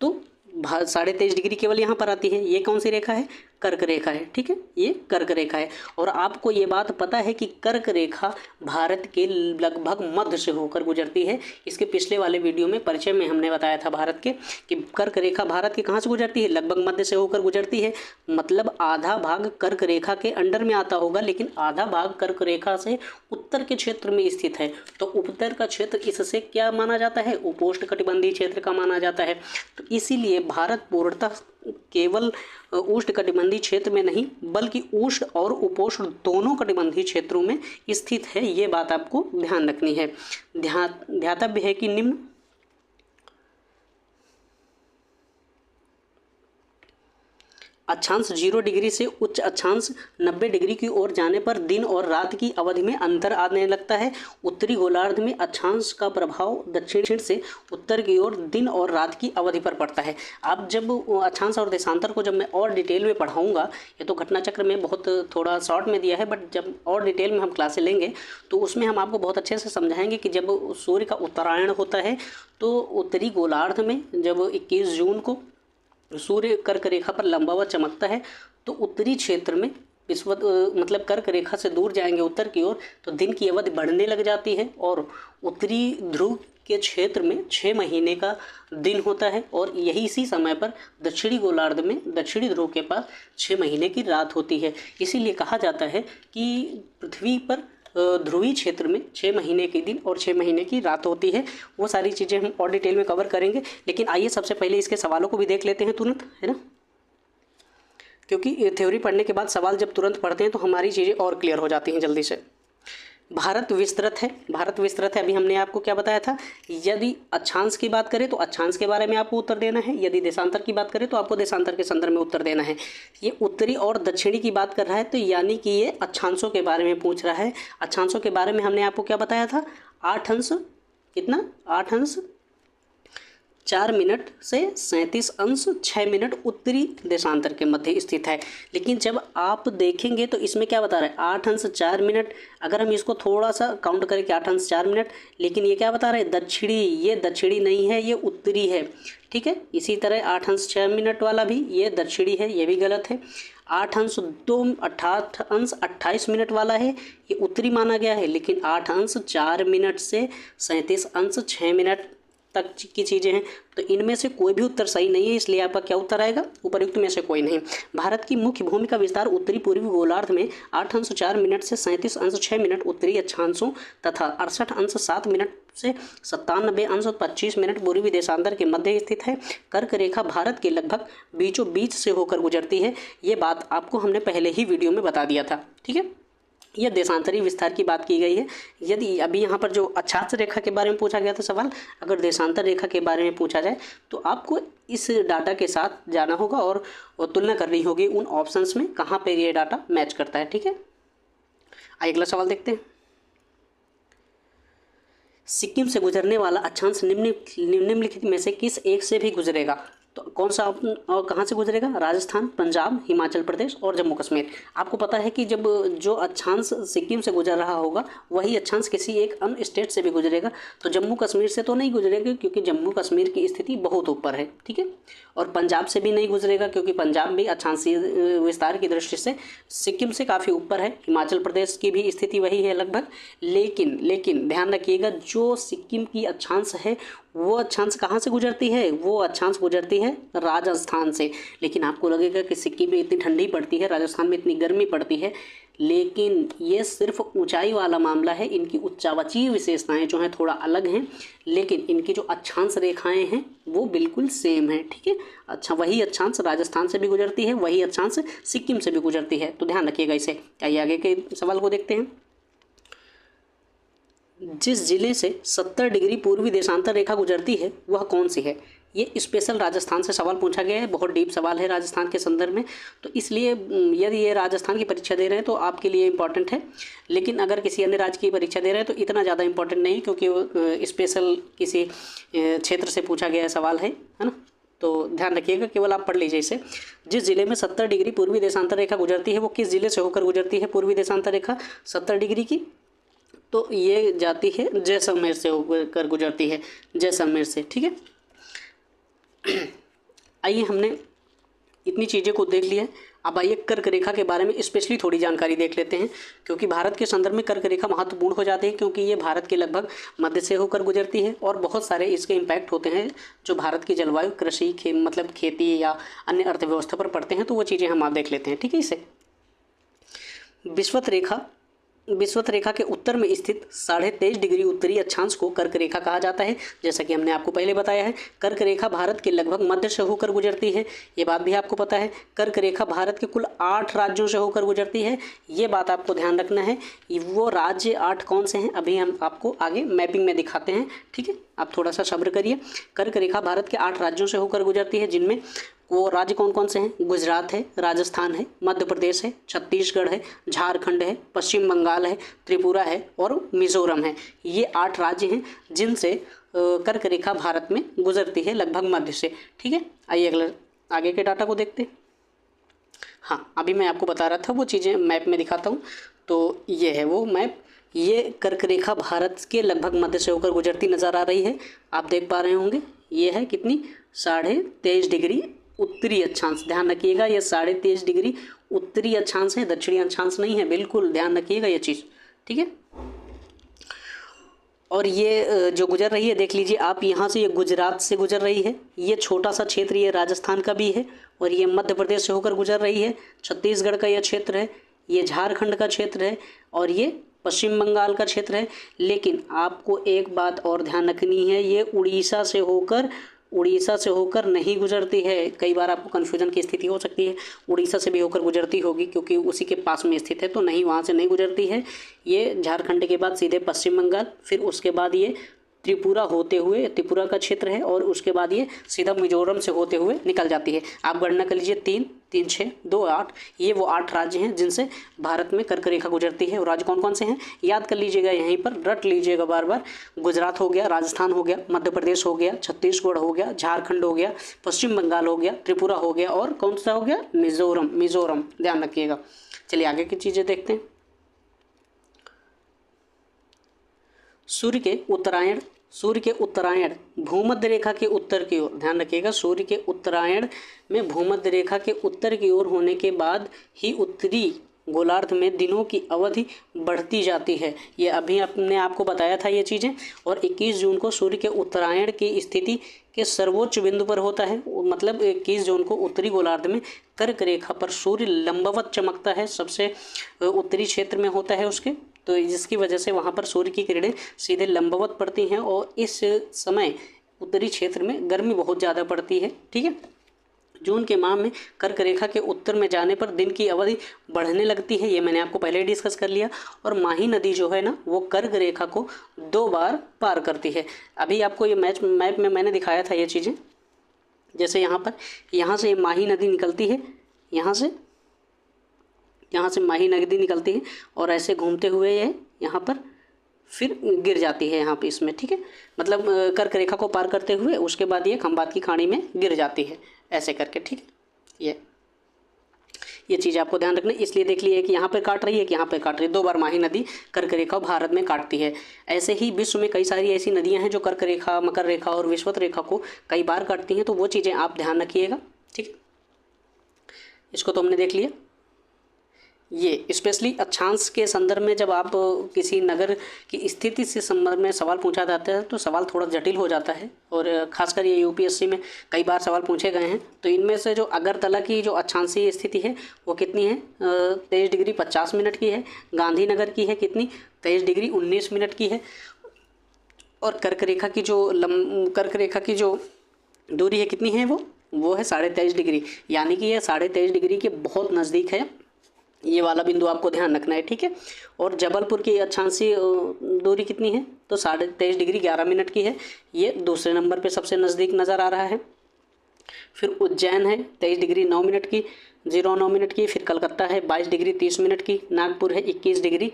तो 23.5 डिग्री केवल यहाँ पर आती है। ये कौन सी रेखा है, कर्क रेखा है। ठीक है, ये कर्क रेखा है। और आपको ये बात पता है कि कर्क रेखा भारत के लगभग मध्य से होकर गुजरती है। इसके पिछले वाले वीडियो में परिचय में हमने बताया था भारत के कि कर्क रेखा भारत के कहाँ से गुजरती है, लगभग मध्य से होकर गुजरती है। मतलब आधा भाग कर्क रेखा के अंडर में आता होगा, लेकिन आधा भाग कर्क रेखा से उत्तर के क्षेत्र में स्थित है। तो उत्तर का क्षेत्र इससे क्या माना जाता है, उपोष्णकटिबंधीय क्षेत्र का माना जाता है। तो इसीलिए भारत पूर्णतः केवल उष्णकटिबंधीय क्षेत्र में नहीं बल्कि उष्ण और उपोष्ण दोनों कटिबंधीय क्षेत्रों में स्थित है। ये बात आपको ध्यान रखनी है। ध्यातव्य है कि निम्न अक्षांश 0 डिग्री से उच्च अक्षांश 90 डिग्री की ओर जाने पर दिन और रात की अवधि में अंतर आने लगता है। उत्तरी गोलार्ध में अक्षांश का प्रभाव दक्षिण से उत्तर की ओर दिन और रात की अवधि पर पड़ता है। आप जब अक्षांश और देशांतर को जब मैं और डिटेल में पढ़ाऊंगा, ये तो घटना चक्र में बहुत थोड़ा शॉर्ट में दिया है, बट जब और डिटेल में हम क्लासें लेंगे तो उसमें हम आपको बहुत अच्छे से समझाएंगे कि जब सूर्य का उत्तरायण होता है तो उत्तरी गोलार्ध में जब 21 जून को सूर्य कर्क रेखा पर लंबावत चमकता है तो उत्तरी क्षेत्र में मतलब कर्क रेखा से दूर जाएंगे उत्तर की ओर तो दिन की अवधि बढ़ने लग जाती है। और उत्तरी ध्रुव के क्षेत्र में 6 महीने का दिन होता है और यही इसी समय पर दक्षिणी गोलार्ध में दक्षिणी ध्रुव के पास 6 महीने की रात होती है। इसीलिए कहा जाता है कि पृथ्वी पर ध्रुवीय क्षेत्र में 6 महीने के दिन और 6 महीने की रात होती है। वो सारी चीज़ें हम और डिटेल में कवर करेंगे, लेकिन आइए सबसे पहले इसके सवालों को भी देख लेते हैं तुरंत, है ना। क्योंकि थ्योरी पढ़ने के बाद सवाल जब तुरंत पढ़ते हैं तो हमारी चीज़ें और क्लियर हो जाती हैं जल्दी से। भारत विस्तृत है, भारत विस्तृत है। अभी हमने आपको क्या बताया था, यदि अक्षांश की बात करें तो अक्षांश के बारे में आपको उत्तर देना है, यदि देशांतर की बात करें तो आपको देशांतर के संदर्भ में उत्तर देना है। ये उत्तरी और दक्षिणी की बात कर रहा है, तो यानी कि ये अक्षांशों के बारे में पूछ रहा है। अक्षांशों के बारे में हमने आपको क्या बताया था, 8 अंश, कितना 8 अंश 4 मिनट से 37 अंश 6 मिनट उत्तरी देशांतर के मध्य स्थित है। लेकिन जब आप देखेंगे तो इसमें क्या बता रहा है, 8 अंश 4 मिनट। अगर हम इसको थोड़ा सा काउंट करें कि 8 अंश 4 मिनट, लेकिन ये क्या बता रहा है, दक्षिणी। ये दक्षिणी नहीं है, ये उत्तरी है, ठीक है। इसी तरह 8 अंश 6 मिनट वाला भी ये दक्षिणी है, ये भी गलत है। 8 अंश 28 मिनट वाला है, ये उत्तरी माना गया है, लेकिन 8 अंश 4 मिनट से 37 अंश 6 मिनट तक की चीज़ें हैं। तो इनमें से कोई भी उत्तर सही नहीं है, इसलिए आपका क्या उत्तर आएगा, उपर्युक्त में से कोई नहीं। भारत की मुख्य भूमि का विस्तार उत्तरी पूर्वी गोलार्ध में 8 अंश 4 मिनट से 37 अंश 6 मिनट उत्तरी अक्षांशों तथा 68 अंश 7 मिनट से 97 अंश 25 मिनट पूर्वी देशांतर के मध्य स्थित है। कर्क रेखा भारत के लगभग बीचों बीच से होकर गुजरती है। ये बात आपको हमने पहले ही वीडियो में बता दिया था, ठीक है। यह देशांतरी विस्तार की बात की गई है। यदि अभी यहाँ पर जो अक्षांश रेखा के बारे में पूछा गया था सवाल, अगर देशांतर रेखा के बारे में पूछा जाए तो आपको इस डाटा के साथ जाना होगा और तुलना करनी होगी उन ऑप्शंस में कहाँ पे ये डाटा मैच करता है, ठीक है। अगला सवाल देखते हैं। सिक्किम से गुजरने वाला अक्षांश निम्नलिखित में से किस एक से भी गुजरेगा? तो कौन सा और कहाँ से गुजरेगा? राजस्थान, पंजाब, हिमाचल प्रदेश और जम्मू कश्मीर। आपको पता है कि जब जो अक्षांश सिक्किम से गुजर रहा होगा वही अक्षांश किसी एक अन्य स्टेट से भी गुजरेगा। तो जम्मू कश्मीर से तो नहीं गुजरेगा क्योंकि जम्मू कश्मीर की स्थिति बहुत ऊपर है, ठीक है। और पंजाब से भी नहीं गुजरेगा क्योंकि पंजाब भी अक्षांशीय विस्तार की दृष्टि से सिक्किम से काफ़ी ऊपर है। हिमाचल प्रदेश की भी स्थिति वही है लगभग। लेकिन ध्यान रखिएगा, जो सिक्किम की अक्षांश है वो अक्षांश कहाँ से गुजरती है? वो अक्षांश गुजरती है राजस्थान से। लेकिन आपको लगेगा कि सिक्किम में इतनी ठंडी पड़ती है, राजस्थान में इतनी गर्मी पड़ती है, लेकिन ये सिर्फ ऊंचाई वाला मामला है। इनकी उच्चावचीय विशेषताएं जो हैं थोड़ा अलग हैं, लेकिन इनकी जो अक्षांश रेखाएं हैं वो बिल्कुल सेम है, ठीक है। अच्छा, वही अक्षांश राजस्थान से भी गुजरती है, वही अक्षांश सिक्किम से भी गुजरती है, तो ध्यान रखिएगा इसे। आइए आगे के सवाल को देखते हैं। जिस जिले से 70 डिग्री पूर्वी देशांतर रेखा गुजरती है वह कौन सी है? ये स्पेशल राजस्थान से सवाल पूछा गया है, बहुत डीप सवाल है राजस्थान के संदर्भ में, तो इसलिए यदि ये राजस्थान की परीक्षा दे रहे हैं तो आपके लिए इम्पॉर्टेंट है। लेकिन अगर किसी अन्य राज्य की परीक्षा दे रहे हैं तो इतना ज़्यादा इम्पॉर्टेंट नहीं, क्योंकि वो स्पेशल किसी क्षेत्र से पूछा गया सवाल है ना। तो ध्यान रखिएगा, केवल आप पढ़ लीजिए इसे। जिस जिले में 70 डिग्री पूर्वी देशांतर रेखा गुजरती है वो किस जिले से होकर गुजरती है? पूर्वी देशांतर रेखा 70 डिग्री की, तो ये जाती है जैसलमेर से होकर गुजरती है, जैसलमेर से, ठीक है। आइए, हमने इतनी चीज़ें को देख लिया है। अब आइए कर्क रेखा के बारे में स्पेशली थोड़ी जानकारी देख लेते हैं, क्योंकि भारत के संदर्भ में कर्क रेखा महत्वपूर्ण हो जाती है, क्योंकि ये भारत के लगभग मध्य से होकर गुजरती है और बहुत सारे इसके इम्पैक्ट होते हैं जो भारत की जलवायु, कृषि, मतलब खेती या अन्य अर्थव्यवस्था पर पड़ते हैं। तो वो चीज़ें हम आप देख लेते हैं, ठीक है। इसे विषुवत रेखा के उत्तर में स्थित 23.5 डिग्री उत्तरी अक्षांश को कर्क रेखा कहा जाता है। जैसा कि हमने आपको पहले बताया है, कर्क रेखा भारत के लगभग मध्य से होकर गुजरती है, ये बात भी आपको पता है। कर्क रेखा भारत के कुल 8 राज्यों से होकर गुजरती है, ये बात आपको ध्यान रखना है। वो राज्य 8 कौन से हैं अभी हम आपको आगे मैपिंग में दिखाते हैं, ठीक है। आप थोड़ा सा सब्र करिए। कर्क रेखा भारत के 8 राज्यों से होकर गुजरती है, जिनमें वो राज्य कौन कौन से हैं? गुजरात है, राजस्थान है, मध्य प्रदेश है, छत्तीसगढ़ है, झारखंड है, पश्चिम बंगाल है, त्रिपुरा है और मिजोरम है। ये 8 राज्य हैं जिनसे कर्क रेखा भारत में गुजरती है लगभग मध्य से, ठीक है। आइए आगे के डाटा को देखते हैं। हाँ, अभी मैं आपको बता रहा था वो चीज़ें मैप में दिखाता हूँ। तो ये है वो मैप। ये कर्क रेखा भारत के लगभग मध्य से होकर गुजरती नज़र आ रही है, आप देख पा रहे होंगे। ये है कितनी? 23.5 डिग्री उत्तरी अक्षांश। ध्यान रखिएगा, ये 23.5 डिग्री उत्तरी अक्षांश है, दक्षिणी अक्षांश नहीं है, बिल्कुल ध्यान रखिएगा ये चीज़, ठीक है। और ये जो गुजर रही है, देख लीजिए आप, यहाँ से ये गुजरात से गुजर रही है, ये छोटा सा क्षेत्र ये राजस्थान का भी है, और ये मध्य प्रदेश से होकर गुजर रही है, छत्तीसगढ़ का यह क्षेत्र है, ये झारखंड का क्षेत्र है और ये पश्चिम बंगाल का क्षेत्र है। लेकिन आपको एक बात और ध्यान रखनी है, ये उड़ीसा से होकर उड़ीसा से होकर नहीं गुजरती है। कई बार आपको कन्फ्यूजन की स्थिति हो सकती है, उड़ीसा से भी होकर गुजरती होगी क्योंकि उसी के पास में स्थित है, तो नहीं, वहाँ से नहीं गुजरती है। ये झारखंड के बाद सीधे पश्चिम बंगाल, फिर उसके बाद ये त्रिपुरा होते हुए, त्रिपुरा का क्षेत्र है, और उसके बाद ये सीधा मिजोरम से होते हुए निकल जाती है। आप गणना कर लीजिए, 3, 3, 6, 2, 8, ये वो 8 राज्य हैं जिनसे भारत में कर्क रेखा गुजरती है। और राज्य कौन कौन से हैं याद कर लीजिएगा, यहीं पर रट लीजिएगा बार बार। गुजरात हो गया, राजस्थान हो गया, मध्य प्रदेश हो गया, छत्तीसगढ़ हो गया, झारखंड हो गया, पश्चिम बंगाल हो गया, त्रिपुरा हो गया, और कौन सा हो गया, मिजोरम, ध्यान रखिएगा। चलिए आगे की चीज़ें देखते हैं। सूर्य के उत्तरायण भूमध्य रेखा के उत्तर की ओर, ध्यान रखिएगा, सूर्य के उत्तरायण में भूमध्य रेखा के उत्तर की ओर होने के बाद ही उत्तरी गोलार्ध में दिनों की अवधि बढ़ती जाती है। ये अभी अपने आपको बताया था ये चीज़ें। और 21 जून को सूर्य के उत्तरायण की स्थिति के सर्वोच्च बिंदु पर होता है, मतलब 21 जून को उत्तरी गोलार्ध में कर्क रेखा पर सूर्य लंबवत चमकता है, सबसे उत्तरी क्षेत्र में होता है उसके, तो जिसकी वजह से वहाँ पर सूर्य की किरणें सीधे लंबवत पड़ती हैं, और इस समय उत्तरी क्षेत्र में गर्मी बहुत ज़्यादा पड़ती है। ठीक है, जून के माह में कर्क रेखा के उत्तर में जाने पर दिन की अवधि बढ़ने लगती है, ये मैंने आपको पहले ही डिस्कस कर लिया। और माही नदी जो है ना, वो कर्क रेखा को 2 बार पार करती है। अभी आपको ये मैप में मैंने दिखाया था ये चीज़ें, जैसे यहाँ से माही नदी निकलती है, यहाँ से माही नदी निकलती है, और ऐसे घूमते हुए ये यहाँ पर फिर गिर जाती है यहाँ पे इसमें। ठीक है, मतलब कर्क रेखा को पार करते हुए उसके बाद ये खंबात की खाड़ी में गिर जाती है, ऐसे करके। ठीक है, ये चीज़ आपको ध्यान रखना, इसलिए देख लिए कि यहाँ पे काट रही है कि यहाँ पे काट रही है। 2 बार माही नदी कर्क रेखा भारत में काटती है। ऐसे ही विश्व में कई सारी ऐसी नदियाँ हैं जो कर्क रेखा, मकर रेखा और विषुवत रेखा को कई बार काटती हैं, तो वो चीज़ें आप ध्यान रखिएगा। ठीक है, इसको तो हमने देख लिया। ये स्पेशली अक्षांश के संदर्भ में जब आप किसी नगर की स्थिति से संबंध में सवाल पूछा जाता है तो सवाल थोड़ा जटिल हो जाता है, और खासकर ये यूपीएससी में कई बार सवाल पूछे गए हैं। तो इनमें से जो अगरतला की जो अक्षांशीय स्थिति है वो कितनी है, 23 डिग्री 50 मिनट की है। गांधीनगर की है कितनी, 23 डिग्री 19 मिनट की है। और कर्क रेखा की जो दूरी है कितनी है, वो है 23.5 डिग्री, यानी कि ये 23.5 डिग्री के बहुत नज़दीक है। ये वाला बिंदु आपको ध्यान रखना है। ठीक है, और जबलपुर की अक्षांशीय दूरी कितनी है, तो 23.5 डिग्री 11 मिनट की है, ये दूसरे नंबर पे सबसे नज़दीक नज़र आ रहा है। फिर उज्जैन है 23 डिग्री 9 मिनट की, 09 मिनट की। फिर कलकत्ता है 22 डिग्री 30 मिनट की। नागपुर है 21 डिग्री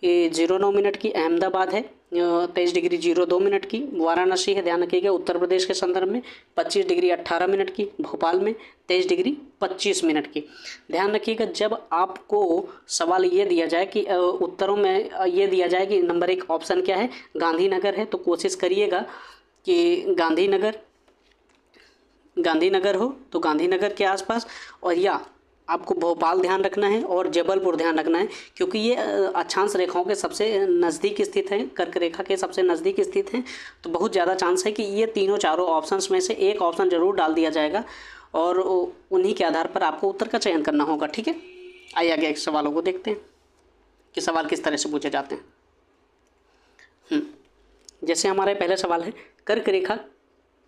09 मिनट की। अहमदाबाद है 23 डिग्री 02 मिनट की। वाराणसी है, ध्यान रखिएगा, उत्तर प्रदेश के संदर्भ में 25 डिग्री 18 मिनट की। भोपाल में 23 डिग्री 25 मिनट की। ध्यान रखिएगा, जब आपको सवाल ये दिया जाए कि उत्तरों में ये दिया जाए कि नंबर 1 ऑप्शन क्या है, गांधीनगर है, तो कोशिश करिएगा कि गांधीनगर हो तो गांधीनगर के आसपास, और या आपको भोपाल ध्यान रखना है और जबलपुर ध्यान रखना है, क्योंकि ये अक्षांश रेखाओं के सबसे नज़दीक स्थित हैं, कर्क रेखा के सबसे नज़दीक स्थित हैं। तो बहुत ज़्यादा चांस है कि ये तीनों चारों ऑप्शंस में से एक ऑप्शन ज़रूर डाल दिया जाएगा, और उन्हीं के आधार पर आपको उत्तर का चयन करना होगा। ठीक है, आइए आगे सवालों को देखते हैं कि सवाल किस तरह से पूछे जाते हैं। जैसे हमारा पहला सवाल है, कर्क रेखा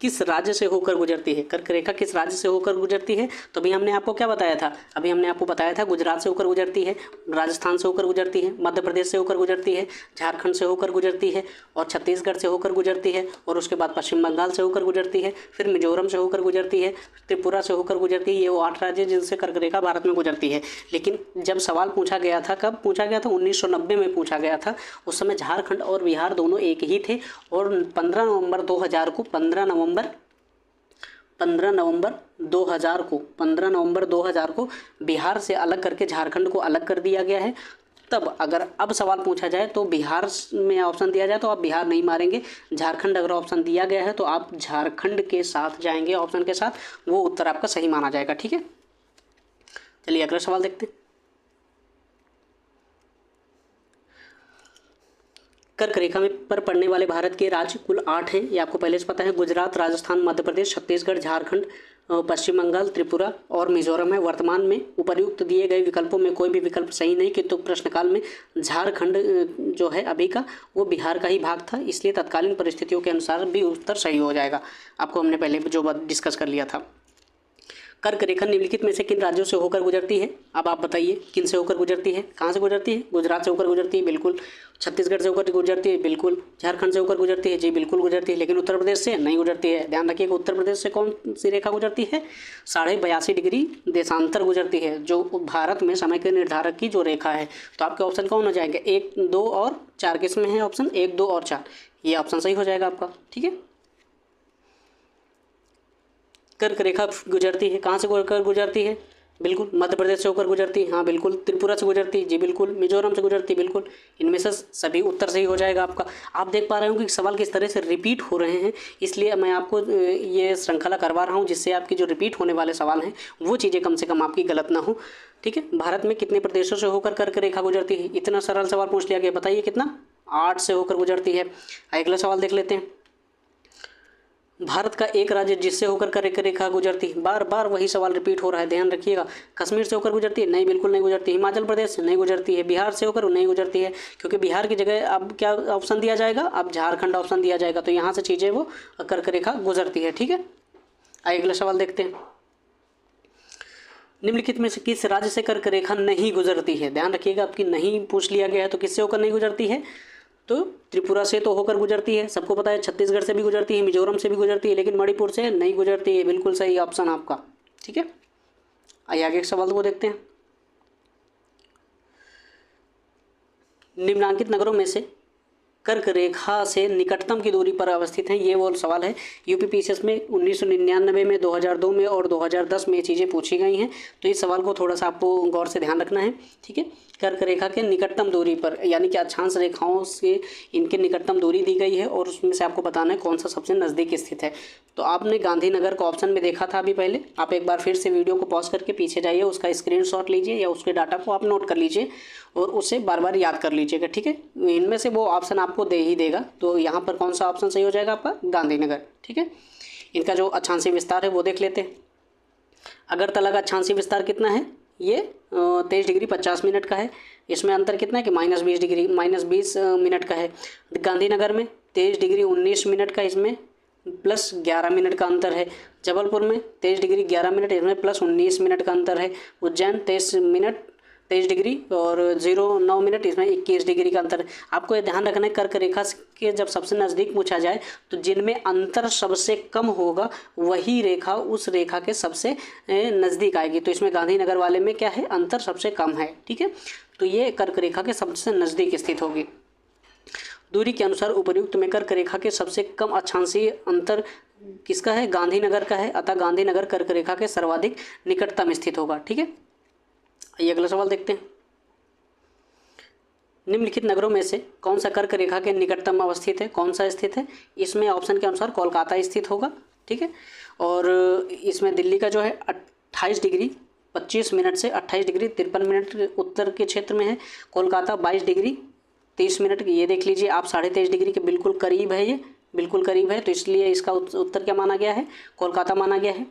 किस राज्य से होकर गुजरती है। कर्क रेखा किस राज्य से होकर गुजरती है, तो अभी हमने आपको क्या बताया था, अभी हमने आपको बताया था गुजरात से होकर गुजरती है, राजस्थान से होकर गुजरती है, मध्य प्रदेश से होकर गुजरती है, झारखंड से होकर गुजरती है, और छत्तीसगढ़ से होकर गुजरती है, और उसके बाद पश्चिम बंगाल से होकर गुजरती है, फिर मिजोरम से होकर गुजरती है, त्रिपुरा से होकर गुजरती है। ये वो 8 राज्य जिनसे कर्क रेखा भारत में गुजरती है। लेकिन जब सवाल पूछा गया था, कब पूछा गया था, 1990 में पूछा गया था। उस समय झारखंड और बिहार दोनों एक ही थे, और 15 नवंबर 2000 को बिहार से अलग करके झारखंड को अलग कर दिया गया है। तब अगर अब सवाल पूछा जाए तो बिहार में ऑप्शन दिया जाए तो आप बिहार नहीं मारेंगे, झारखंड अगर ऑप्शन दिया गया है तो आप झारखंड के साथ जाएंगे, ऑप्शन के साथ, वो उत्तर आपका सही माना जाएगा। ठीक है, चलिए अगला सवाल देखते हैं। कर्क रेखा में पर पड़ने वाले भारत के राज्य कुल 8 हैं, ये आपको पहले से पता है। गुजरात, राजस्थान, मध्य प्रदेश, छत्तीसगढ़, झारखंड, पश्चिम बंगाल, त्रिपुरा और मिजोरम है। वर्तमान में उपर्युक्त दिए गए विकल्पों में कोई भी विकल्प सही नहीं, किंतु प्रश्नकाल में झारखंड जो है अभी का वो बिहार का ही भाग था, इसलिए तत्कालीन परिस्थितियों के अनुसार भी उत्तर सही हो जाएगा। आपको हमने पहले जो बात डिस्कस कर लिया था। कर्क रेखा निम्नलिखित में से किन राज्यों से होकर गुजरती है? अब आप बताइए किन से होकर गुजरती है, कहाँ से गुजरती है? गुजरात से होकर गुजरती है, बिल्कुल। छत्तीसगढ़ से होकर गुजरती है, बिल्कुल। झारखंड से होकर गुजरती है, जी बिल्कुल गुजरती है। लेकिन उत्तर प्रदेश से नहीं गुजरती है। ध्यान रखिएगा, उत्तर प्रदेश से कौन सी रेखा गुजरती है? 82.5 डिग्री देशांतर गुजरती है, जो भारत में समय के निर्धारक की जो रेखा है। तो आपके ऑप्शन कौन हो जाएंगे? 1, 2 और 4 किसमें है ऑप्शन? 1, 2 और 4, ये ऑप्शन सही हो जाएगा आपका। ठीक है, कर्क रेखा गुजरती है, कहाँ से होकर गुजरती है? बिल्कुल मध्य प्रदेश से होकर गुजरती है, हाँ बिल्कुल। त्रिपुरा से गुजरती है, जी बिल्कुल। मिजोरम से गुजरती है, बिल्कुल। इनमें से सभी उत्तर सही हो जाएगा आपका। आप देख पा रहे हो कि सवाल किस तरह से रिपीट हो रहे हैं, इसलिए मैं आपको ये श्रृंखला करवा रहा हूँ, जिससे आपकी जो रिपीट होने वाले सवाल हैं वो चीज़ें कम से कम आपकी गलत ना हो। ठीक है, भारत में कितने प्रदेशों से होकर कर्क रेखा गुजरती है? इतना सरल सवाल पूछ लिया गया, बताइए कितना? 8 से होकर गुजरती है। अगला सवाल देख लेते हैं। भारत का एक राज्य जिससे होकर कर्क रेखा गुजरती है, बार बार वही सवाल रिपीट हो रहा है, ध्यान रखिएगा। कश्मीर से होकर गुजरती है? नहीं, बिल्कुल नहीं गुजरती। हिमाचल प्रदेश से नहीं गुजरती है। बिहार से होकर नहीं गुजरती है, क्योंकि बिहार की जगह अब क्या ऑप्शन दिया जाएगा? अब झारखंड ऑप्शन दिया जाएगा, तो यहाँ से चीज़ें वो कर्क रेखा गुजरती है। ठीक है, अगला सवाल देखते हैं। निम्नलिखित में से किस राज्य से कर्क रेखा नहीं गुजरती है? ध्यान रखिएगा, आपकी नहीं पूछ लिया गया है, तो किससे होकर नहीं गुजरती है? तो त्रिपुरा से तो होकर गुजरती है, सबको पता है। छत्तीसगढ़ से भी गुजरती है, मिजोरम से भी गुजरती है, लेकिन मणिपुर से नहीं गुजरती है। बिल्कुल सही ऑप्शन आपका। ठीक है, आइए आगे के सवाल को देखते हैं। निम्नांकित नगरों में से कर्क रेखा से निकटतम की दूरी पर अवस्थित हैं, ये वो सवाल है। यूपीपीसीएस में 1999 में, 2002 में और 2010 में ये चीज़ें पूछी गई हैं, तो इस सवाल को थोड़ा सा आपको गौर से ध्यान रखना है। ठीक है, कर्क रेखा के निकटतम दूरी पर, यानी कि अक्षांश रेखाओं से इनके निकटतम दूरी दी गई है, और उसमें से आपको बताना है कौन सा सबसे नज़दीक स्थित है। तो आपने गांधीनगर का ऑप्शन में देखा था अभी पहले, आप एक बार फिर से वीडियो को पॉज करके पीछे जाइए, उसका स्क्रीनशॉट लीजिए या उसके डाटा को आप नोट कर लीजिए और उसे बार बार याद कर लीजिएगा। ठीक है, इनमें से वो ऑप्शन आपको दे ही देगा, तो यहाँ पर कौन सा ऑप्शन सही हो जाएगा आपका? गांधीनगर। ठीक है, इनका जो अक्षांशीय विस्तार है वो देख लेते हैं। अगरतला का अक्षांशीय विस्तार कितना है? ये 23 डिग्री 50 मिनट का है। इसमें अंतर कितना है कि -20 मिनट का है। गांधीनगर में 23 डिग्री 19 मिनट का, इसमें प्लस 11 मिनट का अंतर है। जबलपुर में 23 डिग्री 11 मिनट, इसमें प्लस 19 मिनट का अंतर है। उज्जैन 23 डिग्री और 09 मिनट, इसमें 21 डिग्री का अंतर है। आपको ये ध्यान रखना है, कर्क रेखा के जब सबसे नज़दीक पूछा जाए तो जिनमें अंतर सबसे कम होगा वही रेखा उस रेखा के सबसे नज़दीक आएगी। तो इसमें गांधीनगर वाले में क्या है? अंतर सबसे कम है। ठीक है, तो ये कर्क रेखा के सबसे नज़दीक स्थित होगी। दूरी के अनुसार उपर्युक्त में कर्क रेखा के सबसे कम अक्षांशीय अंतर किसका है? गांधीनगर का है, अतः गांधीनगर कर्क रेखा के सर्वाधिक निकटतम स्थित होगा। ठीक है, आइए अगला सवाल देखते हैं। निम्नलिखित नगरों में से कौन सा कर्क रेखा के निकटतम अवस्थित है? कौन सा स्थित है? इसमें ऑप्शन के अनुसार कोलकाता स्थित होगा। ठीक है, और इसमें दिल्ली का जो है 28 डिग्री 25 मिनट से 28 डिग्री 53 मिनट उत्तर के क्षेत्र में है। कोलकाता 22 डिग्री 30 मिनट, ये देख लीजिए आप, 23.5 डिग्री के बिल्कुल करीब है, ये बिल्कुल करीब है, तो इसलिए इसका उत्तर क्या माना गया है? कोलकाता माना गया है।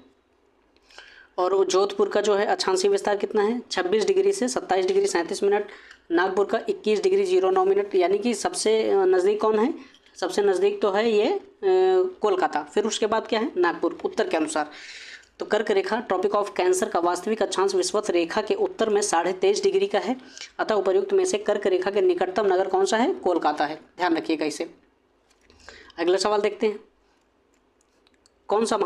और जोधपुर का जो है अक्षांशीय विस्तार कितना है? 26 डिग्री से 27 डिग्री 37 मिनट। नागपुर का 21 डिग्री 09 मिनट, यानी कि सबसे नज़दीक कौन है? सबसे नज़दीक तो है ये कोलकाता, फिर उसके बाद क्या है? नागपुर, उत्तर के अनुसार। तो कर्क रेखा ट्रॉपिक ऑफ कैंसर का वास्तविक अक्षांश विषुवत रेखा के उत्तर में 23.5 डिग्री का है, अतः उपर्युक्त में से कर्क रेखा के निकटतम नगर कौन सा है? कोलकाता है, ध्यान रखिएगा इसे। अगला सवाल देखते हैं। कौन सा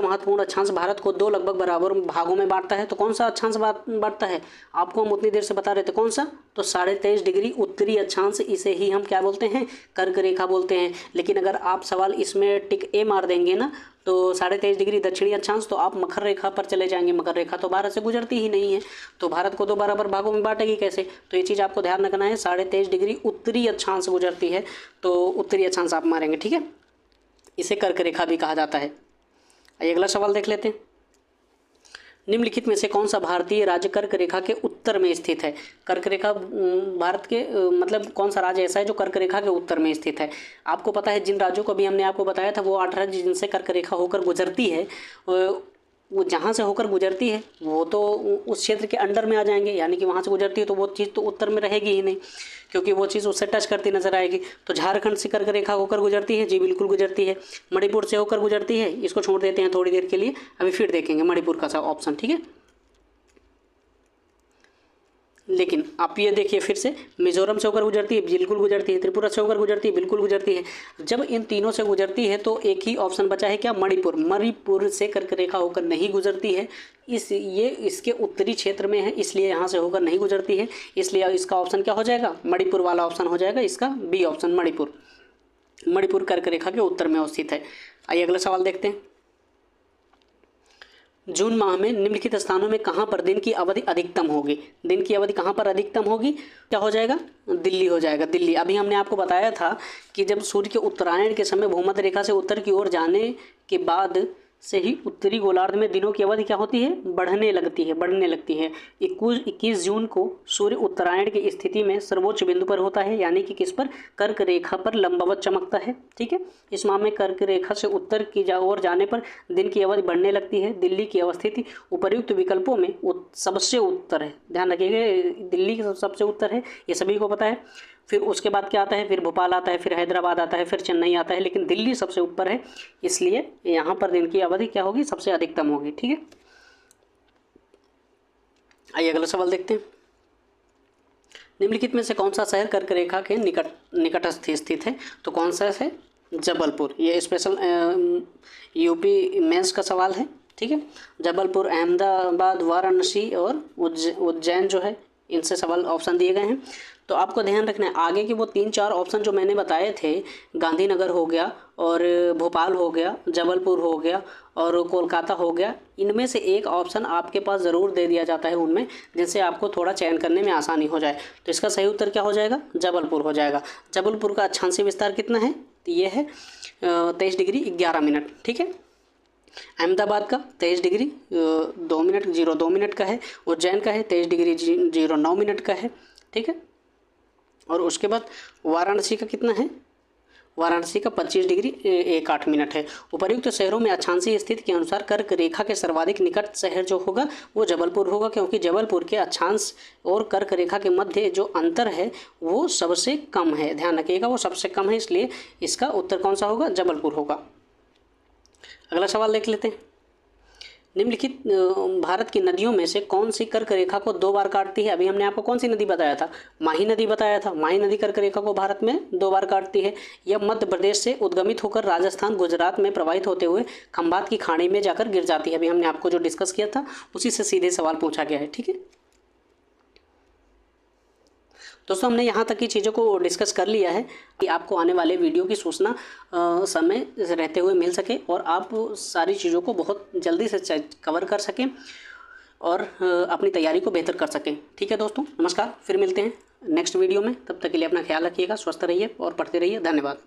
महत्वपूर्ण अक्षांश भारत को 2 लगभग बराबर भागों में बांटता है? तो कौन सा अक्षांश बांटता है? आपको हम उतनी देर से बता रहे थे, कौन सा? तो 23.5 डिग्री उत्तरी अक्षांश, इसे ही हम क्या बोलते हैं? कर्क रेखा बोलते हैं। लेकिन अगर आप सवाल इसमें टिक ए मार देंगे ना, तो 23.5 डिग्री दक्षिणी अक्षांश, तो आप मकर रेखा पर चले जाएंगे। मकर रेखा तो भारत से गुजरती ही नहीं है, तो भारत को 2 बराबर भागों में बांटेगी कैसे? तो ये चीज़ आपको ध्यान रखना है, 23.5 डिग्री उत्तरी अक्षांश गुजरती है, तो उत्तरी अक्षांश आप मारेंगे। ठीक है, इसे कर्क रेखा भी कहा जाता है। अगला सवाल देख लेते हैं। निम्नलिखित में से कौन सा भारतीय राज्य कर्क रेखा के उत्तर में स्थित है? कर्क रेखा भारत के मतलब कौन सा राज्य ऐसा है जो कर्क रेखा के उत्तर में स्थित है? आपको पता है जिन राज्यों को भी हमने आपको बताया था वो 8 राज्य जिनसे कर्क रेखा होकर गुजरती है, वो जहाँ से होकर गुजरती है वो तो उस क्षेत्र के अंडर में आ जाएंगे, यानी कि वहाँ से गुजरती है तो वो चीज़ तो उत्तर में रहेगी ही नहीं, क्योंकि वो चीज़ उससे टच करती नजर आएगी। तो झारखंड से कर्क रेखा होकर गुजरती है, जी बिल्कुल गुजरती है। मणिपुर से होकर गुजरती है, इसको छोड़ देते हैं थोड़ी देर के लिए, अभी फिर देखेंगे मणिपुर का सा ऑप्शन, ठीक है। लेकिन आप ये देखिए फिर से, मिजोरम से होकर गुजरती है, बिल्कुल गुजरती है। त्रिपुरा से होकर गुजरती है, बिल्कुल गुजरती है। जब इन तीनों से गुजरती है तो एक ही ऑप्शन बचा है क्या? मणिपुर। मणिपुर से कर्क रेखा होकर नहीं गुजरती है, ये इसके उत्तरी क्षेत्र में है, इसलिए यहाँ से होकर नहीं गुजरती है, इसलिए इसका ऑप्शन क्या हो जाएगा? मणिपुर वाला ऑप्शन हो जाएगा, इसका बी ऑप्शन मणिपुर। मणिपुर कर्क रेखा के उत्तर में अवस्थित है। आइए अगला सवाल देखते हैं। जून माह में निम्नलिखित स्थानों में कहां पर दिन की अवधि अधिकतम होगी? दिन की अवधि कहां पर अधिकतम होगी? क्या हो जाएगा? दिल्ली हो जाएगा, दिल्ली। अभी हमने आपको बताया था कि जब सूर्य के उत्तरायण के समय भूमध्य रेखा से उत्तर की ओर जाने के बाद से ही उत्तरी गोलार्ध में दिनों की अवधि क्या होती है? बढ़ने लगती है। 21 जून को सूर्य उत्तरायण की स्थिति में सर्वोच्च बिंदु पर होता है, यानी कि किस पर? कर्क रेखा पर लंबवत चमकता है, ठीक है। इस माह में कर्क रेखा से उत्तर की ओर जाने पर दिन की अवधि बढ़ने लगती है। दिल्ली की अवस्थिति उपर्युक्त विकल्पों में सबसे उत्तर है, ध्यान रखिएगा, दिल्ली सबसे उत्तर है, ये सभी को पता है। फिर उसके बाद क्या आता है? फिर भोपाल आता है, फिर हैदराबाद आता है, फिर चेन्नई आता है, लेकिन दिल्ली सबसे ऊपर है, इसलिए यहाँ पर दिन की अवधि क्या होगी? सबसे अधिकतम होगी, ठीक है। आइए अगला सवाल देखते हैं। निम्नलिखित में से कौन सा शहर कर्क रेखा के निकटस्थ स्थित है? तो कौन सा है? जबलपुर। ये स्पेशल यूपी मेंस का सवाल है, ठीक है। जबलपुर, अहमदाबाद, वाराणसी और उज्जैन जो है, इनसे सवाल ऑप्शन दिए गए हैं। तो आपको ध्यान रखना है आगे के वो 3-4 ऑप्शन जो मैंने बताए थे, गांधीनगर हो गया और भोपाल हो गया, जबलपुर हो गया और कोलकाता हो गया, इनमें से एक ऑप्शन आपके पास ज़रूर दे दिया जाता है उनमें, जिनसे आपको थोड़ा चयन करने में आसानी हो जाए। तो इसका सही उत्तर क्या हो जाएगा? जबलपुर हो जाएगा। जबलपुर का अक्षांशीय विस्तार कितना है? तो ये है 23 डिग्री 11 मिनट, ठीक है। अहमदाबाद का 23 डिग्री 02 मिनट का है। उज्जैन का है 23 डिग्री 09 मिनट का है, ठीक है। और उसके बाद वाराणसी का कितना है? वाराणसी का 25 डिग्री 18 मिनट है। उपर्युक्त शहरों में अक्षांशीय स्थिति के अनुसार कर्क रेखा के सर्वाधिक निकट शहर जो होगा वो जबलपुर होगा, क्योंकि जबलपुर के अक्षांश और कर्क रेखा के मध्य जो अंतर है वो सबसे कम है, ध्यान रखिएगा, वो सबसे कम है, इसलिए इसका उत्तर कौन सा होगा? जबलपुर होगा। अगला सवाल देख लेते हैं। निम्नलिखित भारत की नदियों में से कौन सी कर्क रेखा को 2 बार काटती है? अभी हमने आपको कौन सी नदी बताया था? माही नदी बताया था। माही नदी कर्क रेखा को भारत में 2 बार काटती है। यह मध्य प्रदेश से उद्गमित होकर राजस्थान, गुजरात में प्रवाहित होते हुए खंभात की खाड़ी में जाकर गिर जाती है। अभी हमने आपको जो डिस्कस किया था उसी से सीधे सवाल पूछा गया है, ठीक है। दोस्तों हमने यहाँ तक की चीज़ों को डिस्कस कर लिया है कि आपको आने वाले वीडियो की सूचना समय रहते हुए मिल सके और आप सारी चीज़ों को बहुत जल्दी से कवर कर सकें और अपनी तैयारी को बेहतर कर सकें, ठीक है दोस्तों। नमस्कार, फिर मिलते हैं नेक्स्ट वीडियो में। तब तक के लिए अपना ख्याल रखिएगा, स्वस्थ रहिए और पढ़ते रहिए। धन्यवाद।